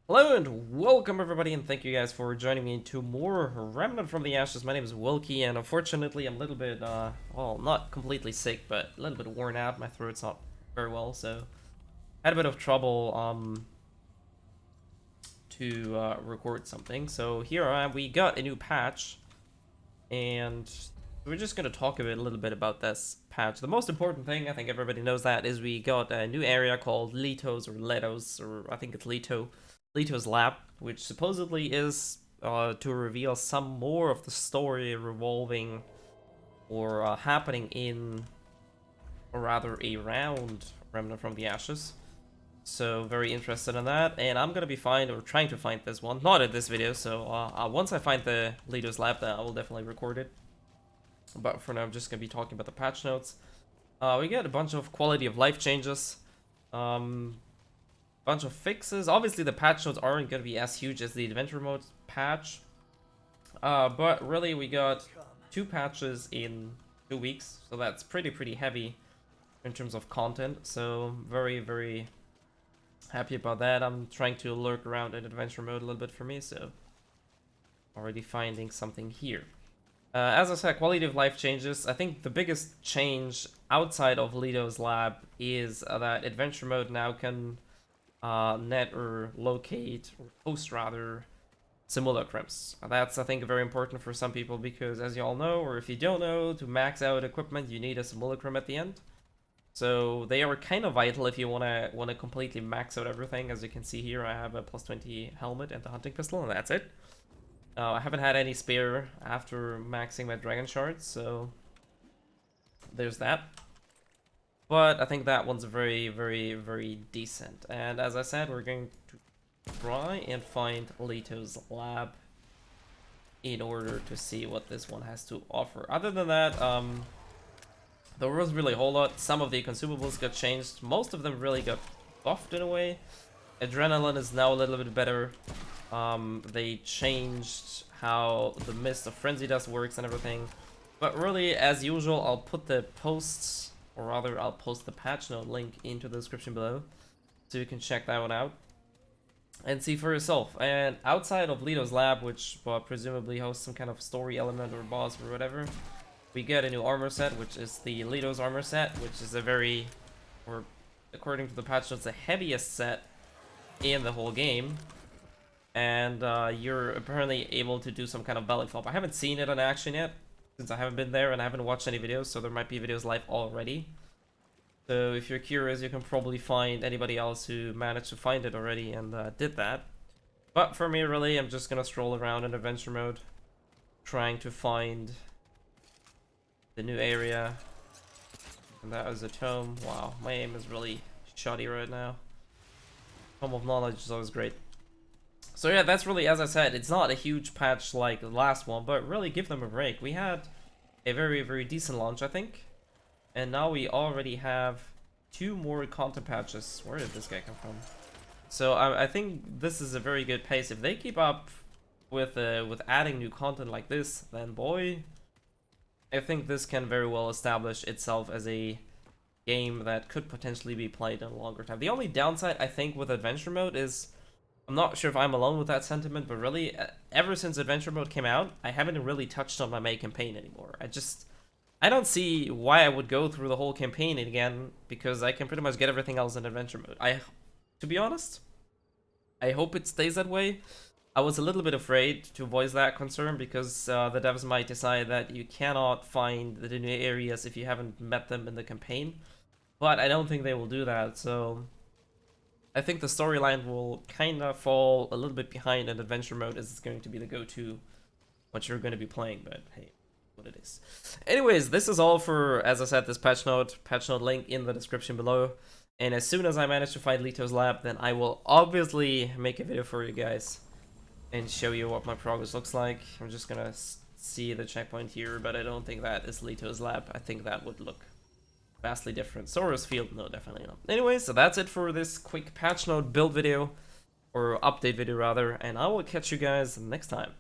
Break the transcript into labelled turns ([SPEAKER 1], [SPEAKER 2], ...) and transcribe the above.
[SPEAKER 1] Hello and welcome everybody, and thank you guys for joining me into more Remnant from the Ashes. My name is Wilkie, and unfortunately I'm a little bit, well, not completely sick, but a little bit worn out. My throat's not very well, so had a bit of trouble, to record something. So here I am. We got a new patch, and we're just gonna talk a little bit about this patch. The most important thing, I think everybody knows that, is we got a new area called Leto's, or I think it's Leto's Lab, which supposedly is to reveal some more of the story revolving or happening in, or rather around Remnant from the Ashes. So very interested in that, and I'm gonna be trying to find this one, not in this video. So once I find the Leto's Lab, then I will definitely record it. But for now, I'm just gonna be talking about the patch notes. We get a bunch of quality of life changes. Bunch of fixes. Obviously, the patch notes aren't going to be as huge as the adventure mode patch. But really, we got 2 patches in 2 weeks. So that's pretty heavy in terms of content. So very happy about that. I'm trying to lurk around in adventure mode a little bit for me. So already finding something here. As I said, quality of life changes. I think the biggest change outside of Leto's lab is that adventure mode now can net or locate or host rather simulacrums. That's, I think, very important for some people because, as you all know, or if you don't know, to max out equipment you need a simulacrum at the end. So they are kind of vital if you wanna completely max out everything. As you can see here, I have a +20 helmet and the hunting pistol, and that's it. I haven't had any spare after maxing my dragon shards, so there's that. But I think that one's very decent. And as I said, we're going to try and find Leto's lab in order to see what this one has to offer. Other than that, there was really a whole lot. Some of the consumables got changed. Most of them really got buffed in a way. Adrenaline is now a little bit better. They changed how the Mist of Frenzy Dust works and everything. But really, as usual, I'll put the posts, or rather, I'll post the patch note link into the description below, so you can check that one out and see for yourself. And outside of Leto's lab, which presumably hosts some kind of story element or boss or whatever, we get a new armor set, which is the Leto's armor set, which is a very, or according to the patch notes, the heaviest set in the whole game. And you're apparently able to do some kind of belly flop. I haven't seen it in action yet, since I haven't been there and I haven't watched any videos, so there might be videos live already. So if you're curious, you can probably find anybody else who managed to find it already and did that. But for me, really, I'm just gonna stroll around in adventure mode, trying to find the new area. And that was a tome. Wow, my aim is really shoddy right now. Tome of Knowledge is always great. So yeah, that's really, as I said, it's not a huge patch like the last one, but really give them a break. We had a very decent launch, I think. And now we already have 2 more content patches. Where did this guy come from? So I think this is a very good pace. If they keep up with adding new content like this, then boy, I think this can very well establish itself as a game that could potentially be played in a longer time. The only downside, I think, with adventure mode is, I'm not sure if I'm alone with that sentiment, but really, ever since adventure mode came out, I haven't really touched on my main campaign anymore. I don't see why I would go through the whole campaign again, because I can pretty much get everything else in adventure mode. To be honest, I hope it stays that way. I was a little bit afraid to voice that concern, because the devs might decide that you cannot find the new areas if you haven't met them in the campaign. But I don't think they will do that, so I think the storyline will kind of fall a little bit behind, and adventure mode is going to be the go-to what you're going to be playing, but hey, what it is. Anyways, this is all for, as I said, this patch note link in the description below. And as soon as I manage to find Leto's lab, then I will obviously make a video for you guys and show you what my progress looks like. I'm just gonna see the checkpoint here, but I don't think that is Leto's lab. I think that would look vastly different. Soros Field, no, definitely not. Anyway, so that's it for this quick patch note build video, or update video rather, and I will catch you guys next time.